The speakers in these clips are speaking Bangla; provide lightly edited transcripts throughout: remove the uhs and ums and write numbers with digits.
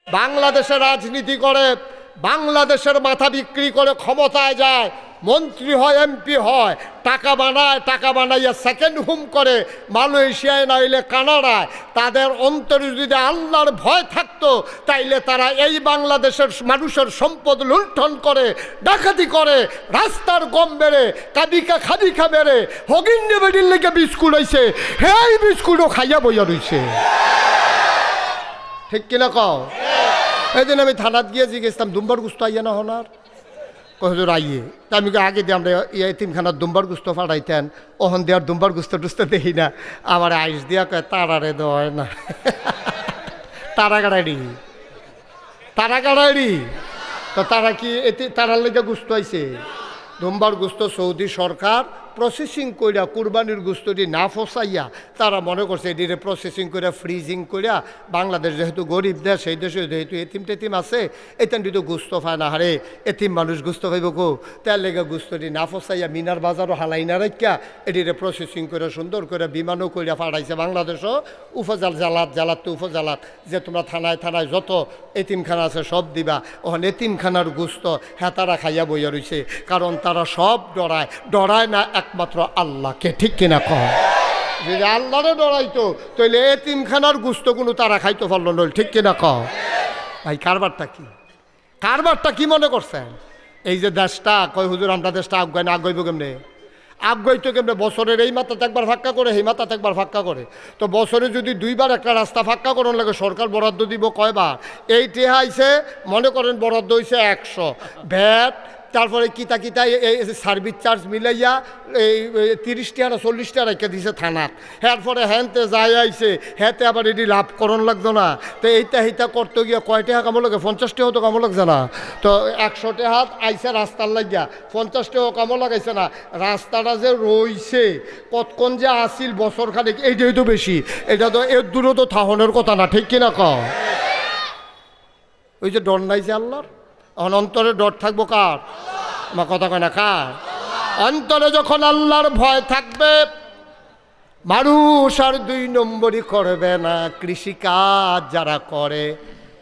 বাংলাদেশে রাজনীতি করে, বাংলাদেশের মাথা বিক্রি করে ক্ষমতায় যায়, মন্ত্রী হয়, এমপি হয়, টাকা বানায়, টাকা বানাইয়া সেকেন্ড হোম করে মালয়েশিয়ায় নাইলে কানাডায়। তাদের অন্তরে যদি আল্লাহর ভয় থাকতো তাইলে তারা এই বাংলাদেশের মানুষের সম্পদ লুণ্ঠন করে, ডাকাতি করে, রাস্তার গম বেড়ে, কাবিকা খাবিকা বেড়ে, হগিন্নে বেডির লেগে বিস্কুট হয়েছে, এই বিস্কুটও খাইয়া বইয়া রইছে। ঠিক কিনা কও? এই দিন আমি থানাত গিয়ে জিজ্ঞেসতাম দুম্বার গুস্ত আইয়া না হনার হুজুর আইয়ে। তা আমি আগে দিয়ে আমরা এতিমখানার দুম্বার গুস্ত ফাটাইতেন, ওহন দেওয়ার দুম্বার গুস্ত টুস্ত দেখি না, আমার আইস দিয়া কয় তারারে দেওয়া হয় না। তারা গাড়াইডি, তারা গাড়াইডি তো তারা কি তারার লেগে গুস্ত আইছে? দুম্বার গুস্ত সৌদি সরকার প্রসেসিং কইরা কুরবানির গুস্তটি না ফসাইয়া তারা মনে করছে এটিরে প্রসেসিং করে ফ্রিজিং কইরা বাংলাদেশ যেহেতু গরিব দেশ, সেই দেশে যেহেতু এতিম টেতিম আছে, এতেনটি তো গুস্ত পায় না। হারে এতিম মানুষ গুস্ত পাইব কো? তার লেগে গুস্তটি না ফসাইয়া মিনার বাজারও হালাই না রাখিয়া এটিরে প্রসেসিং করে সুন্দর করে বিমানও কইরা পাঠাইছে বাংলাদেশও। উপজাল জালাত, জালাত তো উপজালাত, যে তোমরা থানায় থানায় যত এতিমখানা আছে সব দিবা। ওখানে এতিমখানার গুস্ত হ্যাঁ তারা খাইয়া বইয়া রইছে, কারণ তারা সব ডরায়, ডরায় না একমাত্র আল্লাহকে। ঠিক কিনা কহ? যদি আল্লাহরে ডরাইতো তাহলে এতিমখানার গুস্ত কোনো তারা খাইতে পারল নইল। ঠিক কিনা কহ? ভাই কারবারটা কি, কারবারটা কি মনে করছেন? এই যে দেশটা কয় হুজুর আমরা দেশটা আগায় না, আগাইব কেমনে? আগাইতো কেমনে? বছরের এই মাথাতে একবার ফাঁক্কা করে, এই মাথাতে একবার ফাঁক্কা করে। তো বছরে যদি দুইবার একটা রাস্তা ফাঁক্কা করার লাগে সরকার বরাদ্দ দিব কয়বার? এই টেহা আইছে মনে করেন বরাদ্দ হয়েছে 100, ভ্যাট তারপরে কিতা কিতা এই সার্ভিস চার্জ মিলাইয়া এই 30 টাকা না 40 টাকা রেখে দিছে থানার। এরপরে হ্যানতে যাই আইছে, হ্যাঁতে আবার এটি লাভ করণ লাগতো না। তো এইটা এইটা করতে গিয়া কয় টাকা কামো লাগে? 50 টাকাও তো কামো লাগছে না। তো 100 টাকা আইসে রাস্তার লাগিয়া, 50 টাকাও কামো লাগাইছে না। রাস্তাটা যে রইছে কতক্ষণ যে আসিল বছর খানিক, এইটাই তো বেশি। এটা তো এর দূরও তো থাহনের কথা না। ঠিক কিনা কও? ওই যে ডর নাই যে আল্লাহর, অন্তরে ডর থাকবো কার? আমার কথা কয় না কার? অন্তরে যখন আল্লাহর ভয় থাকবে মানুষ আর 2 নম্বরই করবে না। কৃষিকাজ যারা করে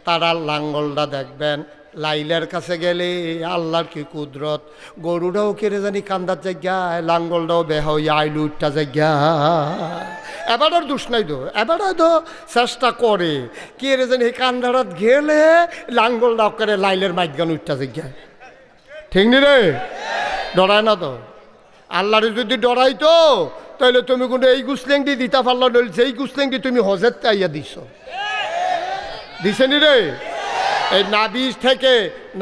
তারা লাঙ্গলটা দেখবেন, লাইলের কাছে গেলে আল্লাহর কি কুদরত, গরুটাও কেড়ে জানি কান্দার জায়গায়, লাঙ্গলটাও বেহই আইলু উঠটা জায়গায়। এবার আর দোষ নাই তো, এবার তো চেষ্টা করে কেড়ে জানি কান্দারাত গেলে লাঙ্গলটাও করে লাইলের মাইগান উঠটা জায়গায়। ঠিক নি রে? ডরায় না তো? আল্লাহরে যদি ডরাইতো তাহলে তুমি কোনো এই গুসলেংটি দিতা পারল নইল, যেই গুসলেংটি তুমি হজের আইয়া দিছ, দিছে নি রে? এই নাবি থেকে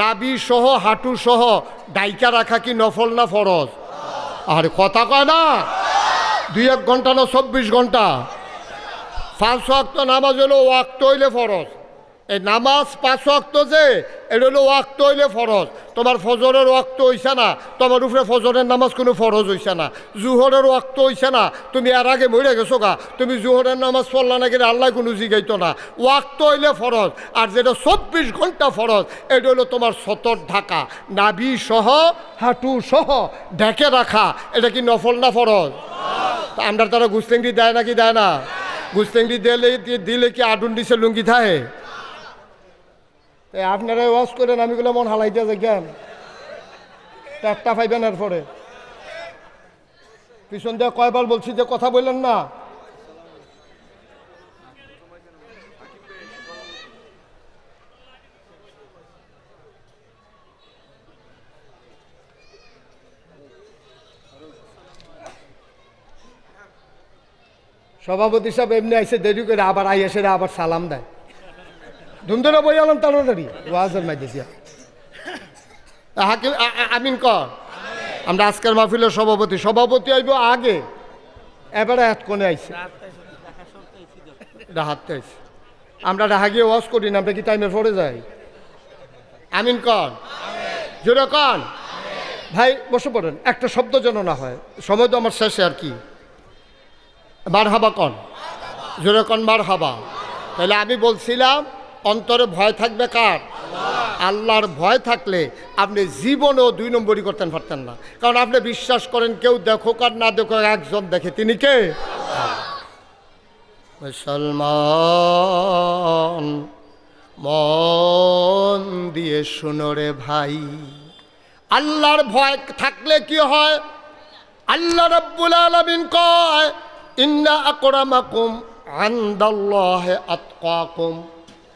নাবি সহ হাঁটু সহ ডাইকা রাখা কি নফল না ফরজ? আর কথা কয় না, 2-1 ঘন্টা না 24 ঘন্টা? 5 ওয়াক্ত নামাজ হলো ওয়াক্ত হইলে ফরজ। এই নামাজ 5 ওয়াক্ত যে এটা হলো ওয়াক্ত হইলে ফরজ। তোমার ফজরের ওয়াক্ত হইছে না, তোমার উপরে ফজরের নামাজ কোনো ফরজ হইছে না। জুহরের ওয়াক্ত হইছে না, তুমি এর আগে মরে গেছো গা, তুমি জুহরের নামাজ পড়লা না কিনা আল্লাহ কোনো জিগাইতো না। ওয়াক্ত হইলে ফরজ। আর যেটা 24 ঘন্টা ফরজ এটা হলো তোমার সতর ঢাকা, নাভি সহ হাঁটু সহ ঢেকে রাখা। এটা কি নফল না ফরজ? আমরা তারা গুস্তেঙ্গি দেয় নাকি দেয় না? গুস্তেঙ্গি দিলে কি আডুন দিছে লুঙ্গি থাকে? আপনারা ওয়াশ করেন, আমিগুলো মন হালাই দিয়ে যাই একটা পাইবেন। এরপরে পিছন দিয়ে কয়বার বলছি যে কথা বললেন না। সভাপতি সাহেব এমনি আইসে দেরি করে আবার আই এসে আবার সালাম দেয়। ধুমধুরা বই আলাম তাড়াতাড়ি ওয়াজের মাইতেছি। হাকিম আমিন কর। আমরা আজকের মাহফিলের সভাপতি, সভাপতি আইব আগে, এবারে এত কোণে আইছে রাহাতে আইছে। আমরা রাহা গিয়ে ওয়াজ করি না, আমরা কি টাইমে পড়ে যাই? আমিন কর, জোরে কন। ভাই বসে পড়েন, একটা শব্দ যেন না হয়, সময় তো আমার শেষে আর কি। মারহাবা কন, জোরে কন মারহাবা। তাহলে আমি বলছিলাম অন্তরে ভয় থাকবে কার? আল্লাহর ভয় থাকলে আপনি জীবনেও 2 নম্বরই করতেন পারতেন না। কারণ আপনি বিশ্বাস করেন কেউ দেখুক আর না দেখুক একজন দেখে, তিনি কে? মুসলমান। মন দিয়ে শুনো রে ভাই, আল্লাহর ভয় থাকলে কি হয়? আল্লাহ রাব্বুল আলামিন কয়, ইন্না আকরামাকুম ইনদাল্লাহি আতকাকুম,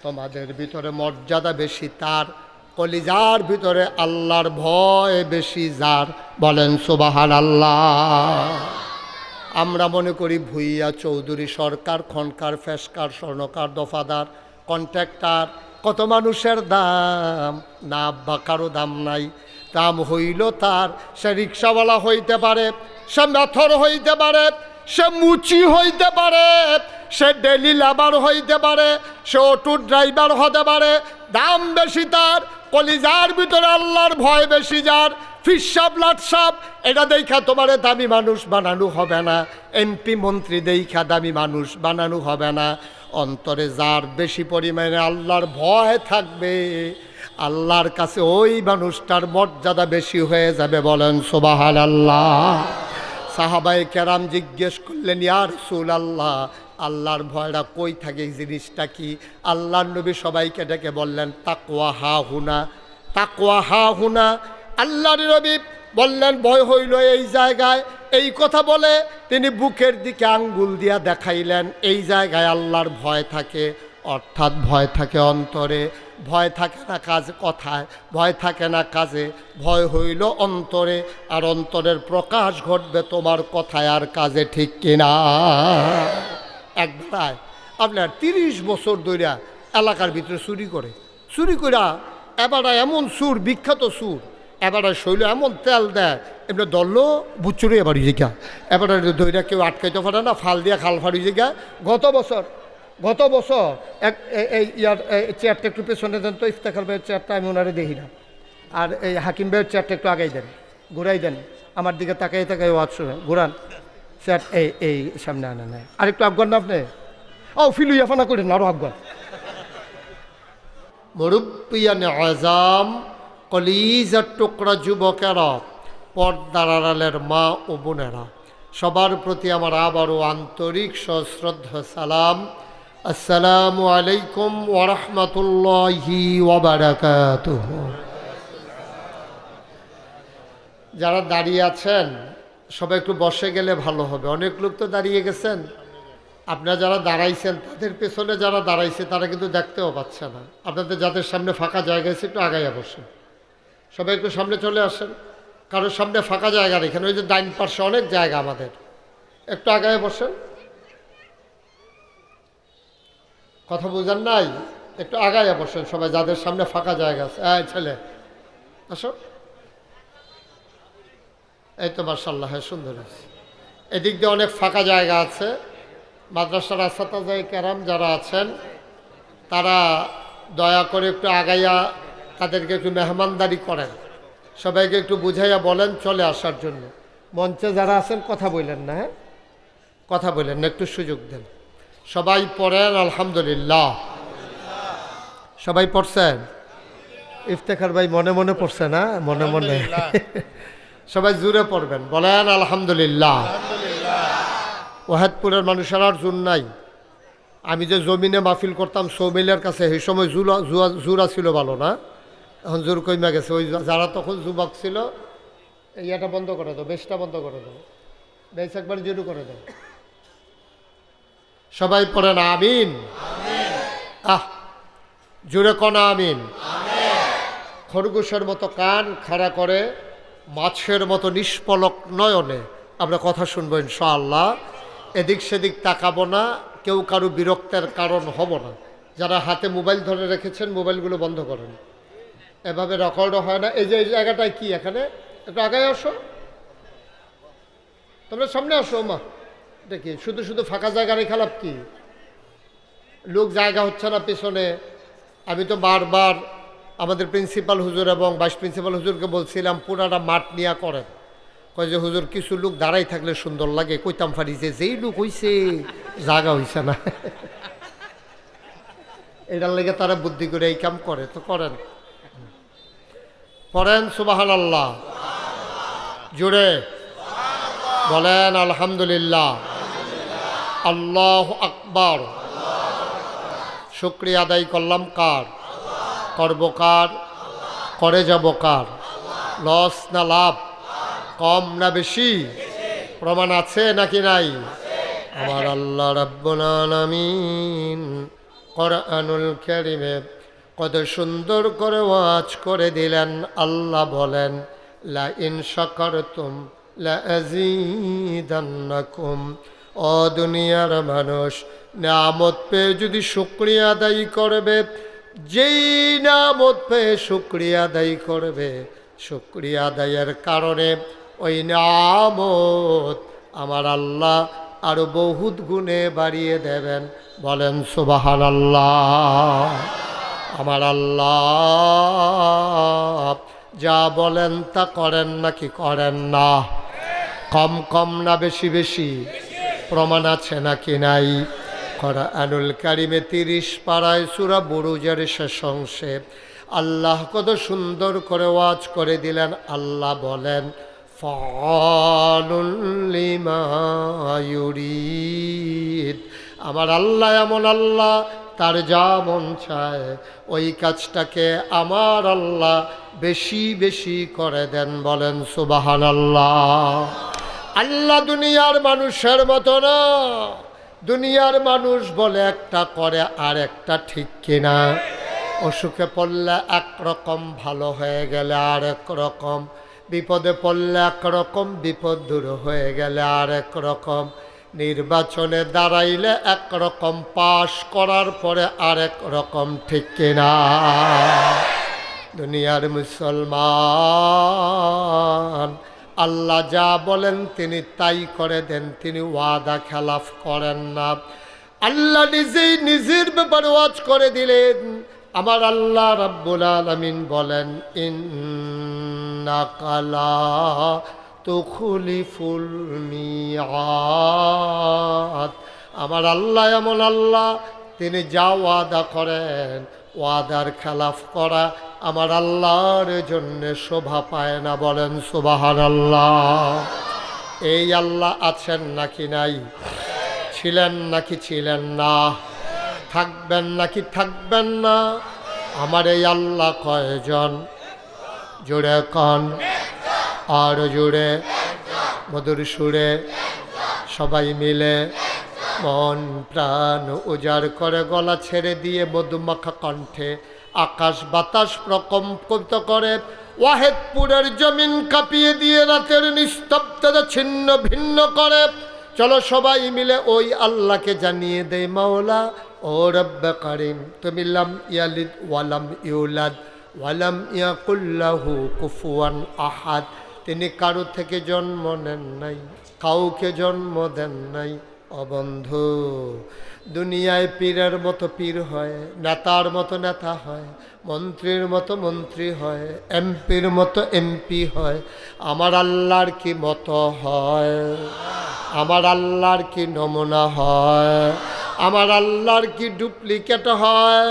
তোমাদের ভিতরে মর্যাদা বেশি তার, কলিজার ভিতরে আল্লাহর ভয় বেশি যার। বলেন সুবহানাল্লাহ। আমরা মনে করি ভুইয়া, চৌধুরী, সরকার, খনকার, ফেসকার, স্বর্ণকার, দফাদার, কন্ট্রাক্টর, কত মানুষের দাম না, আব্বা কারো দাম নাই। দাম হইল তার, সে রিক্সাওয়ালা হইতে পারে, সে মেথর হইতে পারে, সে মুচি হইতে পারে, সে ডেলি লেবার হইতে পারে, সে অটো ড্রাইভার হতে পারে। দাম বেশি তার, কলিজার ভিতরে আল্লাহর ভয় বেশি যার। ফিসাব লাটসাব এটা দেখা তোমারে দামি মানুষ বানানো হবে না, এমপি মন্ত্রী দেখা দামি মানুষ বানানো হবে না। অন্তরে যার বেশি পরিমাণে আল্লাহর ভয় থাকবে, আল্লাহর কাছে ওই মানুষটার মর্যাদা বেশি হয়ে যাবে। বলেন সুবহানাল্লাহ। সাহাবায়ে কেরাম জিজ্ঞেস করলেন, ইয়া রাসূলুল্লাহ, আল্লাহর ভয়টা কই থাকে, এই জিনিসটা কি? আল্লাহর নবী সবাইকে ডেকে বললেন, তাকওয়া হা হুনা, তাকওয়া হা হুনা। আল্লাহর নবী বললেন, ভয় হইল এই জায়গায়। এই কথা বলে তিনি বুকের দিকে আঙ্গুল দিয়া দেখাইলেন, এই জায়গায় আল্লাহর ভয় থাকে। অর্থাৎ ভয় থাকে অন্তরে, ভয় থাকে না কাজে, কথায় ভয় থাকে না কাজে, ভয় হইল অন্তরে। আর অন্তরের প্রকাশ ঘটবে তোমার কথায় আর কাজে, ঠিক কিনা? একবার আপনার 30 বছর ধরে এলাকার ভিতরে চুরি করে, চুরি করা এবারে এমন সুর, বিখ্যাত সুর, এবারে শৈল এমন তেল দেয়, এমনি দললো বুচুরে এবার জিগা, এবারে দইরা কেউ আটকাইতে পারে না, ফাল দিয়া খাল ফাড়ি জিগা। গত বছর এই ইয়ার চেয়ারটা একটু পেছনে দেন তো, ইফতেখার ভাইয়ের চেয়ারটা আমি ওনারে দেখি না, আর এই হাকিম ভাইয়ের চেয়ারটা একটু আগাই দেন, ঘুরাই দেন, আমার দিকে তাকাই তাকাই ওয়াজ শুনে ঘুরান চেয়ার, এই সামনে আনা নাই, আর একটু আফগান না আপনি, ও ফিলু ইয়াফানা করেন আরো আফগান। মুরব্বিয়ান আযাম, কলিজার টুকরা যুবকেরা, পর্দার আড়ালের মা ও বোনেরা, সবার প্রতি আমার আবারও আন্তরিক সশ্রদ্ধা সালাম। আসসালামু আলাইকুম ওয়া রাহমাতুল্লাহি ওয়া বারাকাতুহু। যারা দাঁড়িয়ে আছেন সবাই একটু বসে গেলে ভালো হবে, অনেক লোক তো দাঁড়িয়ে গেছেন। আপনারা যারা দাঁড়াইছেন তাদের পেছনে যারা দাঁড়াইছে তারা কিন্তু দেখতেও পাচ্ছে না। আপনাদের যাদের সামনে ফাঁকা জায়গা আছে একটু আগাইয়া বসেন, সবাই একটু সামনে চলে আসেন। কারোর সামনে ফাঁকা জায়গা রেখেন, ওই যে ডাইন পাশে অনেক জায়গা আমাদের, একটু আগায় বসেন। কথা বুঝেন নাই? একটু আগায় বসেন সবাই, যাদের সামনে ফাঁকা জায়গা আছে। এই ছেলে আসো, এই তো মাশাআল্লাহ, হ্যাঁ সুন্দর আছে। এদিক দিয়ে অনেক ফাঁকা জায়গা আছে। মাদ্রাসার আসাতাজায়ে কেরাম যারা আছেন তারা দয়া করে একটু আগাইয়া তাদেরকে একটু মেহমানদারি করেন, সবাইকে একটু বুঝাইয়া বলেন চলে আসার জন্য। মঞ্চে যারা আছেন কথা বললেন না, হ্যাঁ কথা বললেন না, একটু সুযোগ দেন। সবাই পড়েন আলহামদুলিল্লাহ। সবাই পড়ছেন? ইফতেখার ভাই মনে মনে পড়ছে না? মনে মনে সবাই জুড়ে পড়বেন, বলেন আলহামদুলিল্লাহ। ওয়াহেদপুরের মানুষের আর জোর নাই। আমি যে জমিনে মাহফিল করতাম সৌমিলের কাছে, সেই সময় জুরা ছিল ভালো না, এখন জোর কইমা গেছে। ওই যারা তখন যুবক ছিল, ইয়াটা বন্ধ করে দাও, বেশটা বন্ধ করে দাও, বেশ একবার জোরু করে দাও। সবাই পড়েন আমিন। জোরে কনা আমিন। খরগোশের মতো কান খাড়া করে, মাছের মতো নিষ্পলক নয়নে আমরা কথা শুনবো ইনশাআল্লাহ। এদিক সেদিক তাকাবো না, কেউ কারো বিরক্তের কারণ হব না। যারা হাতে মোবাইল ধরে রেখেছেন মোবাইলগুলো বন্ধ করেন, এভাবে রেকর্ডও হয় না। এই যে এই জায়গাটায় কি, এখানে একটু আগায় আসো, তোমরা সামনে আসো। মা দেখি শুধু শুধু ফাঁকা জায়গা রেখে লাভ কি? লোক জায়গা হচ্ছে না পেছনে। আমি তো বারবার আমাদের প্রিন্সিপাল হুজুর এবং ভাইস প্রিন্সিপাল হুজুরকে বলছিলাম পুরাটা মাঠ নিয়ে করেন। কয় যে হুজুর কিছু লোক দাঁড়াই থাকলে সুন্দর লাগে। কইতাম ফারি যে যেই লোক হইছে জায়গা হইছে না, এটার লেগে তারা বুদ্ধি করে এই কাম করে। তো করেন, পড়েন সুবহানাল্লাহ, জোরে বলেন আলহামদুলিল্লাহ, আল্লাহু আকবার। শুকরিয়া আদায় করলাম কার? করব কার? করে যাব কার? লস না লাভ? কম না বেশি? প্রমাণ আছে নাকি নাই? আমার আল্লাহ রাব্বুল আলামিন কোরআনুল কারীমে কত সুন্দর করে ওয়াজ করে দিলেন। আল্লাহ বলেন, লা ইন শাকারতুম লা আযীদান্নাকুম। ও দুনিয়ার মানুষ, নিয়ামত পেয়ে যদি শুকরিয়া আদায় করবে, যেই নিয়ামত পেয়ে শুকরিয়া আদায় করবে, শুকরিয়া আদায়ের কারণে ওই নিয়ামত আমার আল্লাহ আরো বহুত গুণে বাড়িয়ে দেবেন। বলেন সুবহানাল্লাহ। আমার আল্লাহ যা বলেন তা করেন নাকি করেন না? কম কম না বেশি বেশি? প্রমাণ আছে নাকি নাই? কোরআনুল কারীমে 30 পারায় সূরা বুরুজের শেষ অংশে আল্লাহ কত সুন্দর করে ওয়াজ করে দিলেন। আল্লাহ বলেন, ফাআলুল লিমা ইউরিদ। আমার আল্লাহ এমন আল্লাহ, তার যা মন চায় ওই কাজটাকে আমার আল্লাহ বেশি বেশি করে দেন। বলেন সুবহানাল্লাহ। আল্লাহ দুনিয়ার মানুষের মতো না। দুনিয়ার মানুষ বলে একটা, করে আর একটা, ঠিক কিনা? অসুখে পড়লে একরকম, ভালো হয়ে গেলে আর এক রকম, বিপদে পড়লে একরকম, বিপদ দূর হয়ে গেলে আর এক রকম, নির্বাচনে দাঁড়াইলে একরকম, পাশ করার পরে আর এক রকম, ঠিক কিনা? দুনিয়ার মুসলমান, আল্লাহ যা বলেন তিনি তাই করে দেন, তিনি ওয়াদা খেলাফ করেন না। আল্লাহ নিজেই নিজের ব্যাপারে ওয়াজ করে দিলেন। আমার আল্লাহ রাব্বুল আলামিন বলেন, ইন্নাকা লা তুখলিফুল মিআদ। আমার আল্লাহ এমন আল্লাহ, তিনি যা ওয়াদা করেন, ওয়াদার খেলাফ করা আমার আল্লাহর জন্য শোভা পায় না। বলেন সুবহানাল্লাহ। এই আল্লাহ আছেন নাকি নাই? ছিলেন নাকি ছিলেন না? থাকবেন নাকি থাকবেন না? আমার এই আল্লাহ কয়জন? জোরে কন, আর জোরে, মধুর সুরে, সবাই মিলে মন প্রাণ উজাড় করে গলা ছেড়ে দিয়ে মধুমাখা কণ্ঠে আকাশ বাতাস প্রকম্পিত করে, ওয়াহেদপুরের জমিন কাঁপিয়ে দিয়ে রাতের নিস্তব্ধতা ছিন্ন ভিন্ন করে। চলো সবাই মিলে ওই আল্লাহকে জানিয়ে দেই, মাওলা ও রব্বে কারিম, তুমি লাম ইয়ালিদ ওয়ালাম ইউলাদ ওয়ালাম ইয়াকুল্লাহু কুফুয়ান আহাদ। তিনি কারো থেকে জন্ম নেন নাই, কাউকে জন্ম দেন নাই। অবন্ধু, দুনিয়ায় পীরের মতো পীর হয়, নেতার মতো নেতা হয়, মন্ত্রীর মতো মন্ত্রী হয়, এমপির মতো এমপি হয়। আমার আল্লাহর কি মতো হয়? আমার আল্লাহর কি নমুনা হয়? আমার আল্লাহর কি ডুপ্লিকেট হয়?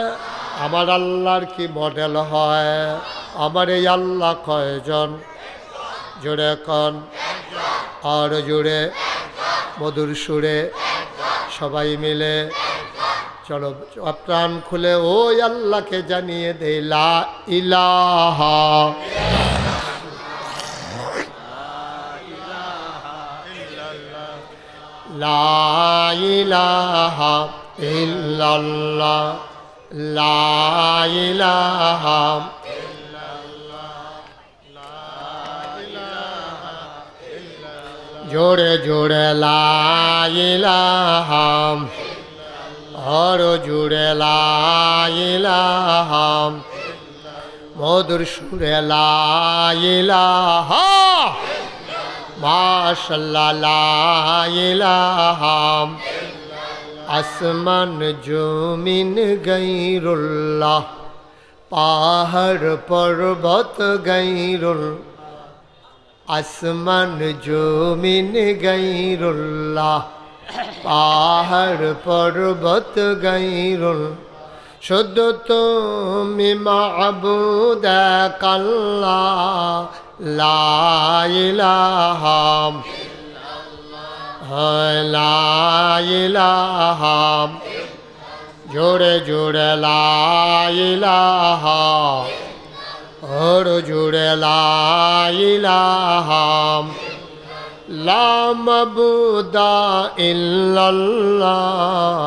আমার আল্লাহর কি মডেল হয়? আমার এই আল্লাহ কয়জন? জোরে কন, আর জোরে, মধুর সুরে, সবাই মিলে চলো প্রাণ খুলে ওই আল্লাহকে জানিয়ে দে, লা ইলাহা লা ইলাহা ইল্লাল্লাহ, লা ইলাহা জোরে জোরে, লা ইলাহা, আর জোরে, লা ইলাহা, মধুর সুরে, লা ইলাহা, মাশাআল্লাহ, লা ইলাহা। আসমান জমিন গায়রুল্লাহ, পাহাড় পর্বত গায়রুল্লাহ, আসমান জমিন গায়রুল্লাহ, পাহাড় পর্বত গায়রুল্লাহ। শুধু তুমি মাবুদ এক আল্লাহ, লা ইলাহা লা ইলাহা। জোরে জোরে লা ইলাহা, ওর জোরে লা ইলাহা লা মাবুদা ইল্লাল্লাহ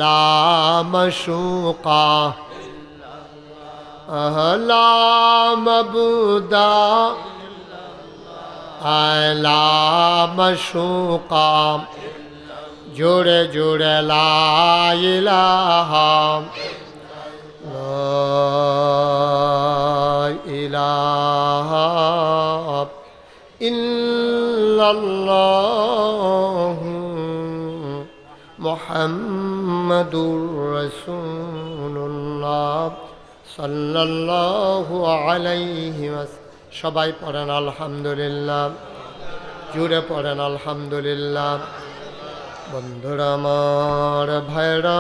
লা মাশুকা লা মাবুদা লা মাশুকা জোরে জোরে লা ইলাহা লা ইলাহা ইল্লাল্লাহু মুহাম্মাদুর রাসূলুল্লাহ সাল্লাল্লাহু আলাইহি ওয়াসাল্লাম। সবাই পড়েন আলহামদুলিল্লাহ, জুড়ে পড়েন আলহামদুলিল্লাহ। বন্ধুরা আমার, ভাইরা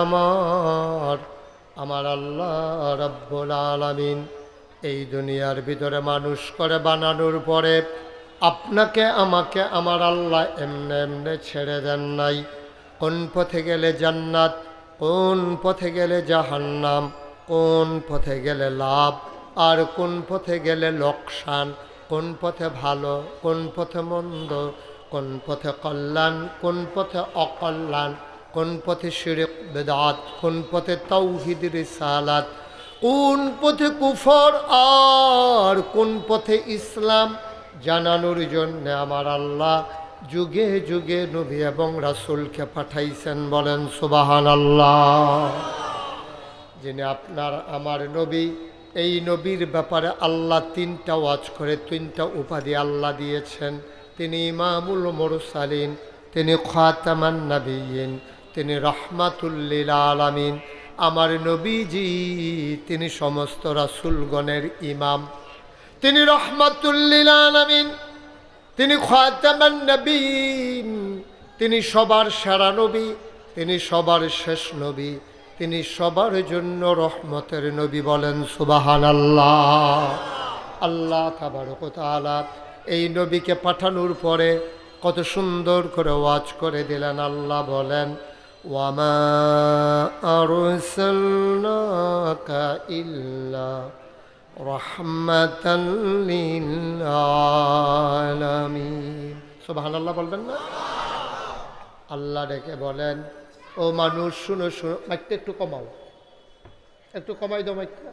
আমার আল্লাহ রাব্বুল আলামিন এই দুনিয়ার ভিতরে মানুষ করে বানানোর পরে আপনাকে আমাকে আমার আল্লাহ এমনে এমনে ছেড়ে দেন নাই। কোন পথে গেলে জান্নাত, কোন পথে গেলে জাহান্নাম, কোন পথে গেলে লাভ আর কোন পথে গেলে লোকসান, কোন পথে ভালো, কোন পথে মন্দ, কোন পথে কল্যাণ, কোন পথে অকল্যাণ, কোন পথে শিরক বেদাত, কোন পথে তাওহীদ রিসালাত, কোন পথে কুফর আর কোন পথে ইসলাম জানানোর জন্য আমার আল্লাহ যুগে যুগে নবী এবং রাসূলকে পাঠাইছেন। বলেন সুবহানাল্লাহ। যিনি আপনার আমার নবী, এই নবীর ব্যাপারে আল্লাহ তিনটা ওয়াজ করে তিনটা উপাধি আল্লাহ দিয়েছেন। তিনি ইমামুল মুরসালিন, তিনি খাতামান নবিয়্যিন, তিনি রাহমাতুল লিল আলামিন। আমার নবীজি তিনি সমস্ত রাসূলগণের ইমাম, তিনি রাহমাতুল লিল আলামিন, তিনি খাতামান নবিয়্যিন, তিনি সবার সেরা নবী, তিনি সবার শেষ নবী, তিনি সবার জন্য রহমতের নবী। বলেন সুবহানাল্লাহ। আল্লাহ তাবারক ওয়া তাআলা এই নবীকে পাঠানোর পরে কত সুন্দর করে ওয়াজ করে দিলেন। আল্লাহ বলেন ওয়ামা আরসালনাকা ইল্লা রাহমাতাল লিল আলামিন। সুবহানাল্লাহ বলবেন না? আল্লাহ ডেকে বলেন ও মানুষ শুনো শুনো, মাইকটা একটু কমাও, একটু কমাই দাও মাইকটা।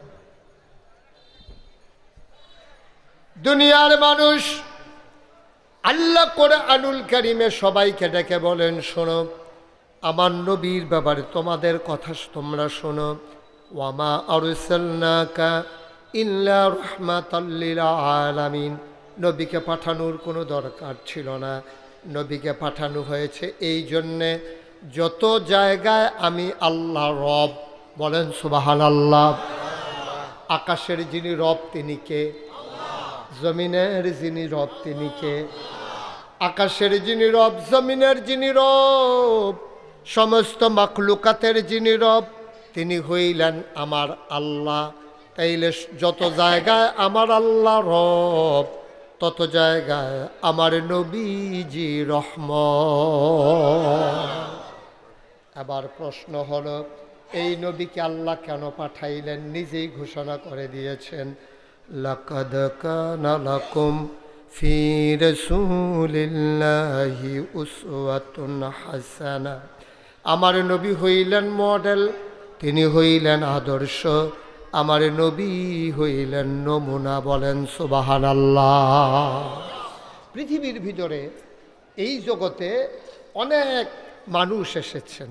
দুনিয়ার মানুষ আল্লাহ কোরআনুল কারীমে সবাইকে ডেকে বলেন শোনো, আমার নবীর ব্যাপারে তোমাদের কথা তোমরা শোনো। ওয়ামা আরসালনাকা ইল্লা রাহমাতাল লিল আলামিন। নবীকে পাঠানোর কোনো দরকার ছিল না, নবীকে পাঠানো হয়েছে এই জন্যে যত জায়গায় আমি আল্লাহ রব। বলেন সুবহানাল্লাহ। আকাশের যিনি রব তিনি কে? জমিনের যিনি রব তিনি কে? আকাশের যিনি রব, জমিনের যিনি রব, সমস্ত মাখলুকাতের যিনি রব তিনি হইলেন আমার আল্লাহ। তাইলে যত জায়গায় আমার আল্লাহ রব তত জায়গায় আমার নবীজি রহমত। আবার প্রশ্ন হলো এই নবীকে আল্লাহ কেন পাঠাইলেন? নিজেই ঘোষণা করে দিয়েছেন লাকাদ কানা লাকুম ফি রাসূলিল্লাহি উসওয়াতুন হাসানা। আমার নবী হইলেন মডেল, তিনি হইলেন আদর্শ, আমার নবী হইলেন নমুনা। বলেন সুবহানাল্লাহ। পৃথিবীর ভিতরে এই জগতে অনেক মানুষ এসেছেন,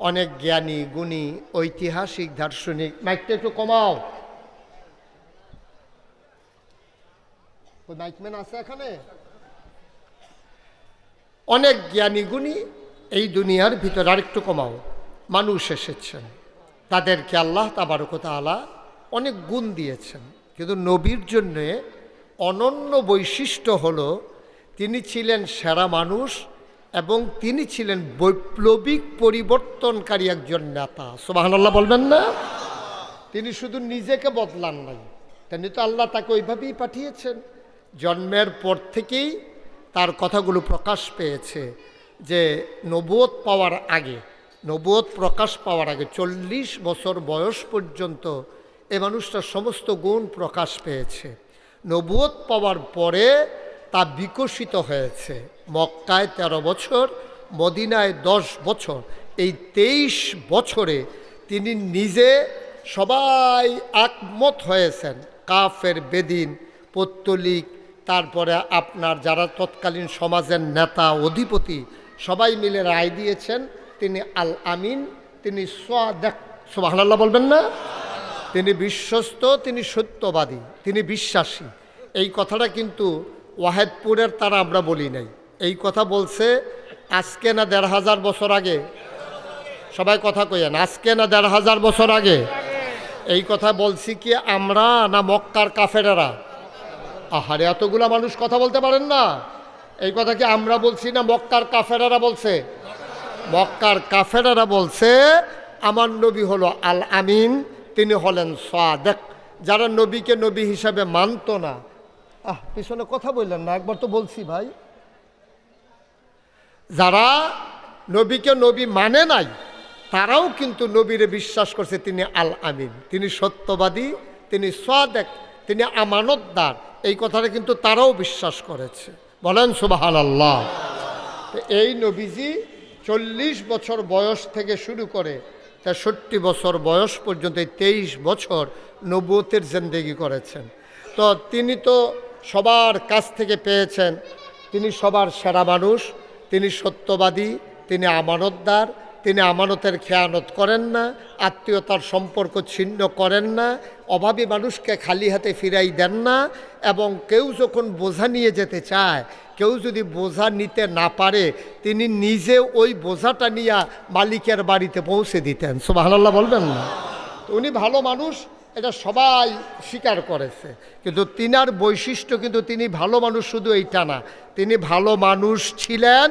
অনেক জ্ঞানী গুণী ঐতিহাসিক দার্শনিক। মাইকটা একটু কমাও, মাইকম্যান আছে এখানে? অনেক জ্ঞানী গুণী এই দুনিয়ার ভিতরে, আরেকটু কমাও, মানুষ এসেছেন। তাদেরকে আল্লাহ তাবারক ওয়া তাআলা অনেক গুণ দিয়েছেন, কিন্তু নবীর জন্যে অনন্য বৈশিষ্ট্য হলো তিনি ছিলেন সেরা মানুষ এবং তিনি ছিলেন বৈপ্লবিক পরিবর্তনকারী একজন নেতা। সুবহানাল্লাহ বলবেন না? তিনি শুধু নিজেকে বদলান নাই, তিনি তো আল্লাহ তাকে ওইভাবেই পাঠিয়েছেন। জন্মের পর থেকেই তার কথাগুলো প্রকাশ পেয়েছে যে নবুয়ত পাওয়ার আগে নবুয়ত প্রকাশ পাওয়ার আগে 40 বছর বয়স পর্যন্ত এ মানুষটার সমস্ত গুণ প্রকাশ পেয়েছে। নবুয়ত পাওয়ার পরে তা বিকশিত হয়েছে। মক্কায় 13 বছর, মদিনায় 10 বছর। এই 23 বছরে তিনি নিজে সবাই একমত হয়েছেন। কাফের, বেদিন, পৌত্তলিক, তারপরে আপনার যারা তৎকালীন সমাজের নেতা, অধিপতি, সবাই মিলে রায় দিয়েছেন তিনি আল আমিন, তিনি সাদেক, সুবহানাল্লাহ বলবেন না? তিনি বিশ্বস্ত, তিনি সত্যবাদী, তিনি বিশ্বাসী। এই কথাটা কিন্তু ওয়াহেদপুরের তারা আমরা বলি নাই। এই কথা বলছে আজকে না 1500 বছর আগে। সবাই কথা কইয়েন, আজকে না 1500 বছর আগে। এই কথা বলছি কি আমরা না মক্কার কাফেরেরা? আহারে, এতগুলা মানুষ কথা বলতে পারেন না। এই কথা কি আমরা বলছি না মক্কার কাফেরেরা বলছে? মক্কার কাফেরেরা বলছে আমার নবী হলো আল আমিন, তিনি হলেন সাদেক। যারা নবীকে নবী হিসাবে মানত না, পিছনে কথা বললেন না, একবার তো বলছি ভাই। যারা নবীকে নবী মানে নাই, তারাও কিন্তু নবীরে বিশ্বাস করছে তিনি আল আমিন, তিনি সত্যবাদী, তিনি সাদেক, তিনি আমানতদার। এই কথাটা কিন্তু তারাও বিশ্বাস করেছে। বলেন সুবহানাল্লাহ। তো এই নবীজি 40 বছর বয়স থেকে শুরু করে 63 বছর বয়স পর্যন্ত 23 বছর নবুয়তের জিন্দেগি করেছেন। তো তিনি তো সবার কাছ থেকে পেয়েছেন, তিনি সবার সেরা মানুষ, তিনি সত্যবাদী, তিনি আমানতদার, তিনি আমানতের খেয়ানত করেন না, আত্মীয়তার সম্পর্ক ছিন্ন করেন না, অভাবী মানুষকে খালি হাতে ফিরাই দেন না, এবং কেউ যখন বোঝা নিয়ে যেতে চায়, কেউ যদি বোঝা নিতে না পারে, তিনি নিজে ওই বোঝাটা নিয়ে মালিকের বাড়িতে পৌঁছে দিতেন। সুবহানাল্লাহ বলবেন না? তো উনি ভালো মানুষ, এটা সবাই স্বীকার করেছে। কিন্তু তিনার বৈশিষ্ট্য কিন্তু তিনি ভালো মানুষ শুধু এইটা না, তিনি ভালো মানুষ ছিলেন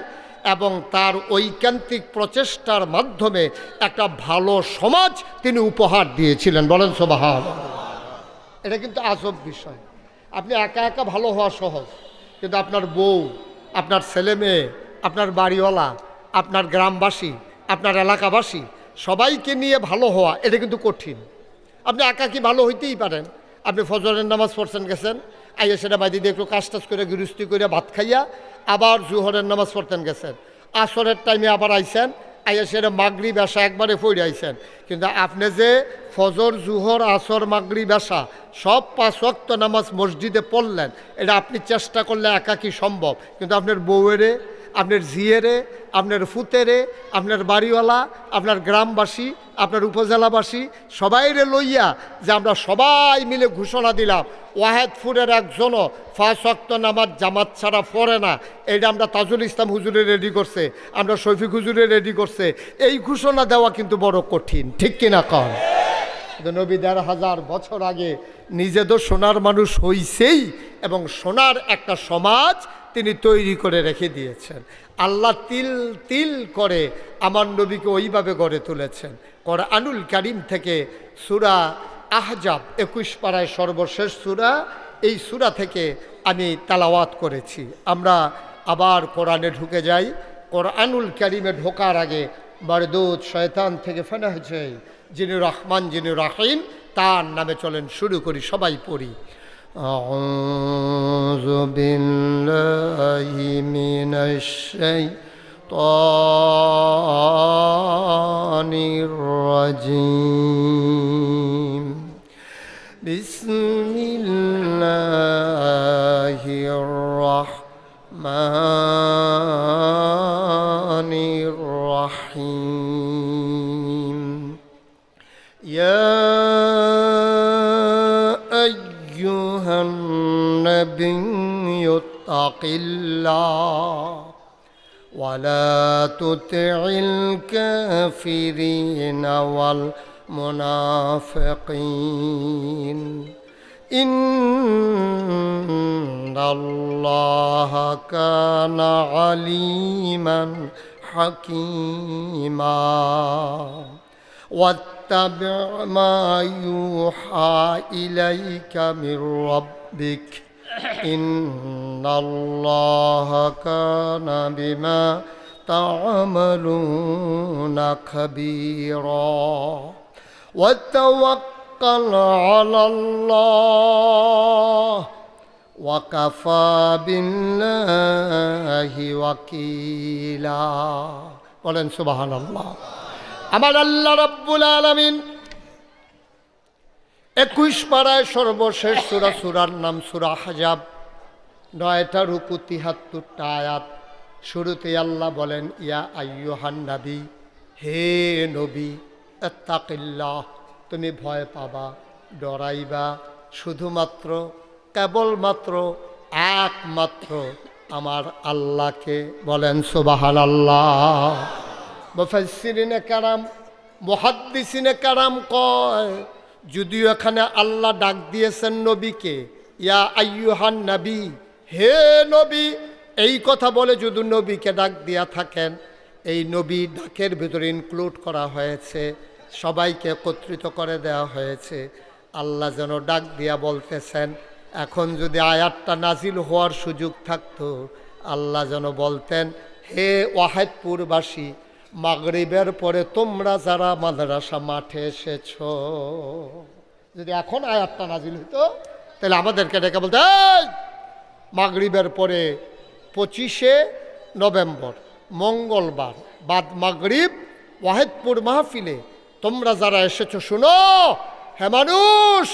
এবং তার ঐকান্তিক প্রচেষ্টার মাধ্যমে একটা ভালো সমাজ তিনি উপহার দিয়েছিলেন। বলেন সুবহানাল্লাহ। এটা কিন্তু আজব বিষয়। আপনি একা একা ভালো হওয়া সহজ, কিন্তু আপনার বউ, আপনার ছেলে মেয়ে, আপনার বাড়িওয়ালা, আপনার গ্রামবাসী, আপনার এলাকাবাসী সবাইকে নিয়ে ভালো হওয়া এটা কিন্তু কঠিন। আপনি একা কি ভালো হইতেই পারেন। আপনি ফজরের নামাজ পড়ছেন, গেছেন, আইয়া সেটা বাইদি দিয়ে একটু কাজ টাজ করে গৃহস্থী করে ভাত খাইয়া আবার জুহরের নামাজ পড়তেন, গেছেন, আসরের টাইমে আবার আইসেন, আইয়া সেটা মাগরিব এশা একবারে পড়ে আইসেন। কিন্তু আপনি যে ফজর, জুহর, আসর, মাগরিব এশা সব 5 ওয়াক্ত নামাজ মসজিদে পড়লেন, এটা আপনি চেষ্টা করলে একা কি সম্ভব। কিন্তু আপনার বউয়েরে, আপনার ঝিয়েরে, আপনার ফুতেরে, আপনার বাড়িওয়ালা, আপনার গ্রামবাসী, আপনার উপজেলাবাসী সবাইরে লইয়া যে আমরা সবাই মিলে ঘোষণা দিলাম ওয়াহেদপুরের একজনও 5 ওয়াক্ত নামাজ জামাত ছাড়া পড়ে না, এটা আমরা তাজুল ইসলাম হুজুরে রেডি করছে, আমরা শফিক হুজুরে রেডি করছে। এই ঘোষণা দেওয়া কিন্তু বড় কঠিন, ঠিক কিনা কন? নবী 1500 বছর আগে নিজে তো সোনার মানুষ হইছেই, এবং সোনার একটা সমাজ তিনি তৈরি করে রেখে দিয়েছেন। আল্লাহ তিল তিল করে আমার নবীকে ওইভাবে গড়ে তুলেছেন। কোরআনুল কারীম থেকে সূরা আহজাব 21 পারায় সর্বশেষ সূরা, এই সূরা থেকে আমি তেলাওয়াত করেছি। আমরা আবার কোরআনে ঢুকে যাই। কোরআনুল কারীমে ঢোকার আগে মারদুদ শয়তান থেকে ফানাহ চাই, যিনি রহমান, যিনি রহিম, তার নামে চলেন শুরু করি, সবাই পড়ি। আউযু বিল্লাহি মিনাশ শাইতানির রাজীম। বিসমিল্লাহির রাহমানির রাহিম। ইয়া আইয়ুহান নাবিয়্যু তাকিল্লাহ ওয়া লা তুতি'ল কাফিরিনা ওয়াল মুনাফিকিন ইন্নাল্লাহা কানা আলিমান হাকীমা ওয়াত্তাবি' মা ইউহা ইলাইকা মির রাব্বিক ইন্নাল্লাহা কানা বিমা تعملون خبيرا وتوكل على الله وكفى بالله وكيلا বলেন সুবহানাল্লাহ। আমার আল্লাহ রাব্বুল আলামিন 21 পারায় সর্বশেষ সূরা, সূরার নাম সূরা আহজাব, 9টা রুকু 73টা আয়াত। শুরুতে আল্লাহ বলেন ইয়া আইয়ুহান নবী, হে নবী, ইত্তাকিল্লাহ, তুমি ভয় পাবা, ডরাইবা শুধুমাত্র কেবলমাত্র একমাত্র আমার আল্লাহকে। বলেন সুবহানাল্লাহ। মুফাসসিরিনে কেরাম, মুহাদ্দিসিনে কেরাম কয়, যদিও এখানে আল্লাহ ডাক দিয়েছেন নবীকে ইয়া আইয়ুহান নবী, হে নবী, এই কথা বলে যদি নবীকে ডাক দিয়া থাকেন, এই নবী ডাকের ভিতরে ইনক্লুড করা হয়েছে, সবাইকে একত্রিত করে দেওয়া হয়েছে। আল্লাহ যেন ডাক দিয়া বলতেছেন, এখন যদি আয়াতটা নাজিল হওয়ার সুযোগ থাকতো, আল্লাহ যেন বলতেন, হে ওয়াহিদপুরবাসী, মাগরিবের পরে তোমরা যারা মাদ্রাসা মাঠে এসেছ, যদি এখন আয়াতটা নাজিল হইতো তাহলে আমাদেরকে ডেকে বলতে, এই মাগরিবের পরে 25শে নভেম্বর মঙ্গলবার বাদ মাগরিব ওয়াহিদপুর মাহফিলে তোমরা যারা এসেছো শুনো, হে মানুষ।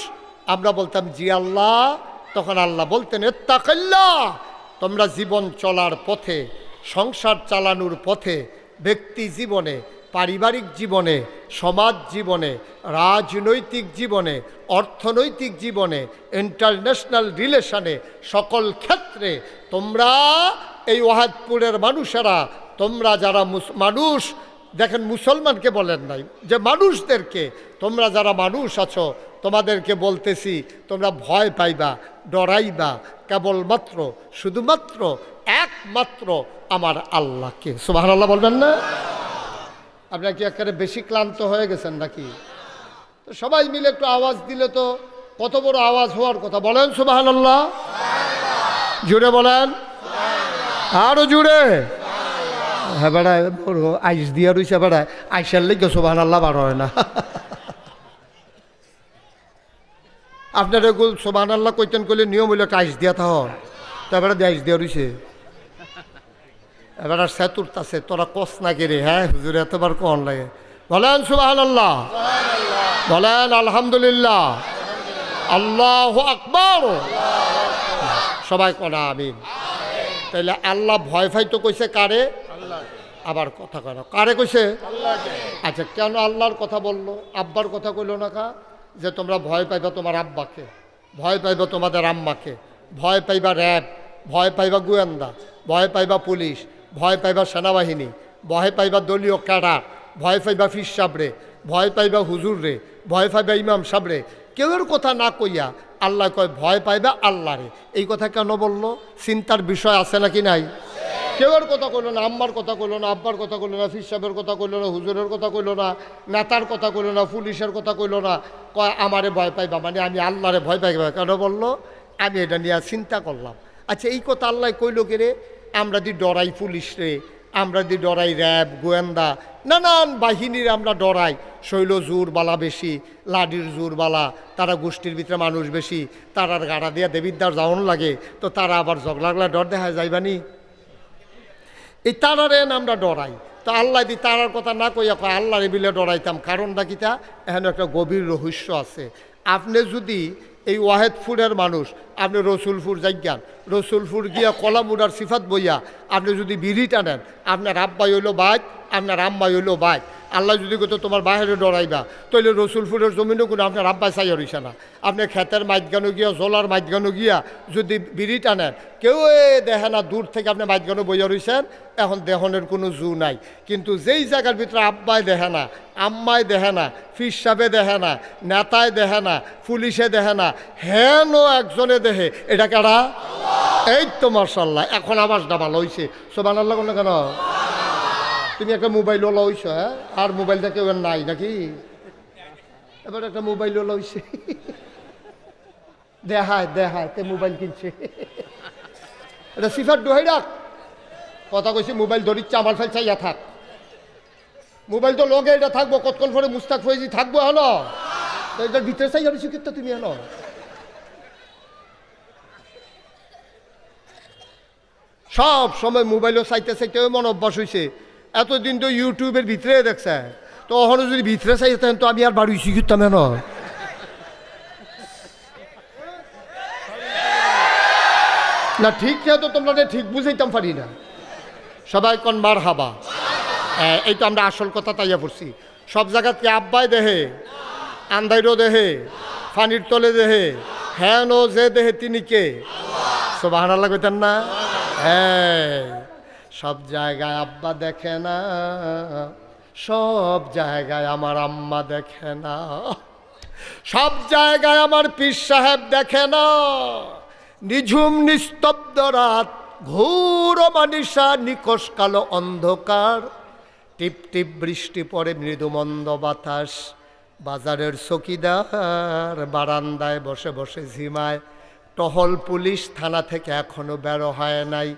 আমরা বলতাম জি আল্লাহ। তখন আল্লাহ বলতেন ইত্তাকিল্লাহ, তোমরা জীবন চলার পথে, সংসার চালানোর পথে, ব্যক্তি জীবনে, পারিবারিক জীবনে, সমাজ জীবনে, রাজনৈতিক জীবনে, অর্থনৈতিক জীবনে, ইন্টারন্যাশনাল রিলেশনে, সকল ক্ষেত্রে তোমরা এই ওয়াহিদপুরের মানুষেরা, তোমরা যারা মানুষ, দেখেন মুসলমানকে বলেন নাই, যে মানুষদেরকে, তোমরা যারা মানুষ আছো তোমাদেরকে বলতেছি, তোমরা ভয় পাইবা, ডরাইবা কেবলমাত্র শুধুমাত্র একমাত্র আমার আল্লাহকে। সুবহানাল্লাহ বলবেন না? আপনারা কি একেবারে বেশি ক্লান্ত হয়ে গেছেন নাকি? তো সবাই মিলে একটু আওয়াজ দিলে তো কত বড় আওয়াজ হওয়ার কথা। বলেন সুবহানাল্লাহ, জুড়ে বলেন, আরো জুড়ে। হ্যাঁ বেড়ায় আইস দিয়া রইছে, বেড়ায় আইসার লেগে সুবহানাল্লাহ বার হয় না। আপনার এগুলো সুবহানাল্লাহ কইতেন কইলে নিয়ম হইলে আইস দিয়া থাহ, তা বেড়া দিয়ে আইস দিয়া রইছে। এবার আর সেতুরতাছে, তোরা কস না গেরে, হ্যাঁ হুজুর এতবার কন লাগে। বলেন সুবহানাল্লাহ, বলেন আলহামদুলিল্লাহ, আল্লাহু আকবার, সবাই কনা আমিন। তাইলে আল্লাহ ভয় ফাইতো কইছে কারে? আবার কথা কেন কারে কইছে? আচ্ছা, কেন আল্লাহর কথা বললো, আব্বার কথা কইল না? কা যে তোমরা ভয় পাইবা তোমার আব্বাকে, ভয় পাইবা তোমাদের আম্মাকে, ভয় পাইবা র্যাব, ভয় পাইবা গোয়েন্দা, ভয় পাইবা পুলিশ, ভয় পাইবা সেনাবাহিনী, ভয় পাইবা দলীয় ক্যাডার, ভয় পাইবা ফিস সাবরে, ভয় পাইবা হুজুর রে, ভয় পাইবা ইমাম সাবরে। কেউর কথা না কইয়া আল্লাহ কয় ভয় পাইবা আল্লাহ রে। এই কথা কেন বললো? চিন্তার বিষয় আছে নাকি নাই? কেউর কথা কইল না, আম্মার কথা কইল না, আব্বার কথা কইল না, ফিস সাহেবের কথা কইল না, হুজুরের কথা কইল না, নেতার কথা কইল না, পুলিশের কথা কইল না, কয় আমারে ভয় পাইবা, মানে আমি আল্লাহরে ভয় পাইবা। কেন বললো? আমি এটা নিয়ে চিন্তা করলাম। আচ্ছা, এই কথা আল্লাহ কইল কে রে? আমরা দি ডরাই পুলিশ রে, আমরা দি ডরাই র্যাব, গোয়েন্দা, নানান বাহিনীর আমরা ডরাই। শৈল জোর বালা বেশি, লাডির জোর বালা, তারা গোষ্ঠীর ভিতরে মানুষ বেশি, তারার গাড়া দিয়া দেবিদ্দার যাওন লাগে, তো তারা আবার ঝগড়াগলা ডর দেখা যাইবানি, এই তারারে আমরা ডরাই। তো আল্লাহ দি তারার কথা না কইয়া কয় আল্লাহ রে বিলে ডরাইতাম। কারণটা কিতা? এখানে একটা গভীর রহস্য আছে। আপনি যদি এই ওয়াহিদপুরের মানুষ, আপনি রসুলপুর যাইগান, রসুলপুর গিয়া কলামুড়ার সিফাত বইয়া আপনি যদি বিড়ি টানেন, আপনার আব্বাই হইল বাইক, আপনার আম্মাই হইল বাইক। আল্লাহ যদি কত তোমার বাহিরে ডরাইবা, তাহলে রসুলপুরের জমিনও কোনো আপনার আব্বাই চাইয়া রইছে না। আপনি ক্ষেতের মাঝগানো গিয়া, জলার মাঝগানো গিয়া যদি বিড়ি টানেন, কেউ দেখে না, দূর থেকে আপনি মাঝগানো বইয়া রইছেন, এখন দেহনের কোনো জু নাই। কিন্তু যেই জায়গার ভিতরে আব্বাই দেখে না, আম্মাই দেখে না, ফিস সাহেবে দেখে না, নেতায় দেখে না, পুলিশে দেখে না, হেন একজনে দেখে, এটা কারা? এই তো মাশাআল্লাহ, এখন আওয়াজটা ভালো হইছে। সুবহানাল্লাহ কোন কেন? তুমি একটা মোবাইল ওলা হইছ, হ্যাঁ? আর মোবাইলটা কেউ নাই নাকি? এবার একটা মোবাইল ওলা হইছে, দেখায় দেখায় তে মোবাইল কিনছে। এটা সিফার দোহাই ডাক, কথা কইছি মোবাইল ধরিচ্ছে আমার ফেল চাইয়া থাক, মোবাইল তো লগে এটা থাকবো, কতক্ষণ পরে মুস্তাক ফয়েজি থাকবো হলো, তো এটার ভিতরে চাইয়া রয়েছি কিন্তু তুমি হলো। সব সময় মোবাইলও চাইতে চাইতে মন অভ্যাস হয়েছে, এতদিন তো ইউটিউবের ভিতরে দেখছে, তো ওখানে যদি ভিতরে চাইতেন তো আমি আর বাড়িছি কিন্তু না। না ঠিক তো তোমরা ঠিক বুঝাইতাম পারি না। সবাই কন মার হাবা। এই তো আমরা আসল কথা তাইয়া পড়ছি। সব জায়গাতে আব্বাই দেহে, আন্দাইরও দেহে, ফানির তলে দেহে, হ্যাঁ নো যে দেহে তিনি কে? সুবহানাল্লাহ কইতেন না? হ্যাঁ, সব জায়গায় আব্বা দেখে না, সব জায়গায় আমার আম্মা দেখে না, সব জায়গায় আমার পীর সাহেব দেখে না। নিঝুম নিস্তব্ধ রাত, ঘোর মানিসা, নিকষ কালো অন্ধকার, টিপ টিপ বৃষ্টি পড়ে, মৃদু মন্দ বাতাস, বাজারের চকিদার বারান্দায় বসে বসে ঝিমায়, টহল পুলিশ থানা থেকে এখনো বেরো হয় নাই,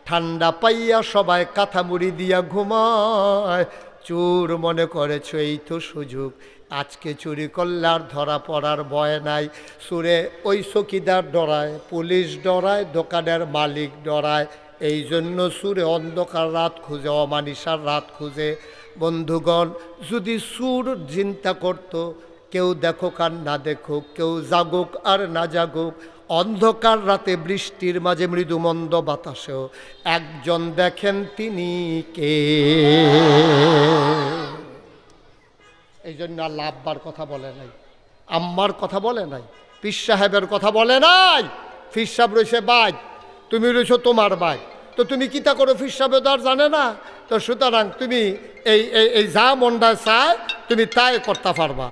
ঠান্ডা পাইয়া সবাই কাঁথা মুড়ি দিয়া ঘুমায়। চোর মনে করেছ এই তো সুযোগ, আজকে চুরি করলে আর ধরা পড়ার ভয় নাই। চোরে ওই চকিদার ডরায়, পুলিশ ডরায়, দোকানের মালিক ডরায়, এই জন্য চোরে অন্ধকার রাত খুঁজে, অমানিসার রাত খুঁজে। বন্ধুগণ, যদি চোর চিন্তা করত কেউ দেখুক আর না দেখুক, কেউ জাগুক আর না জাগুক, অন্ধকার রাতে বৃষ্টির মাঝে মৃদু মন্দ বাতাসেও একজন দেখেন, তিনি কে? এই জন্য আল্লাহ আব্বার কথা বলে নাই, আম্মার কথা বলে নাই, পীর সাহেবের কথা বলে নাই। পীর সাহেব রয়েছে বাই, তুমি রয়েছো তোমার বাই, তো তুমি কিতা করো পীর সাহেব তো আর জানে না। তো সুতরাং তুমি এই যা মনটা চায় তুমি তাই করতে পারবা।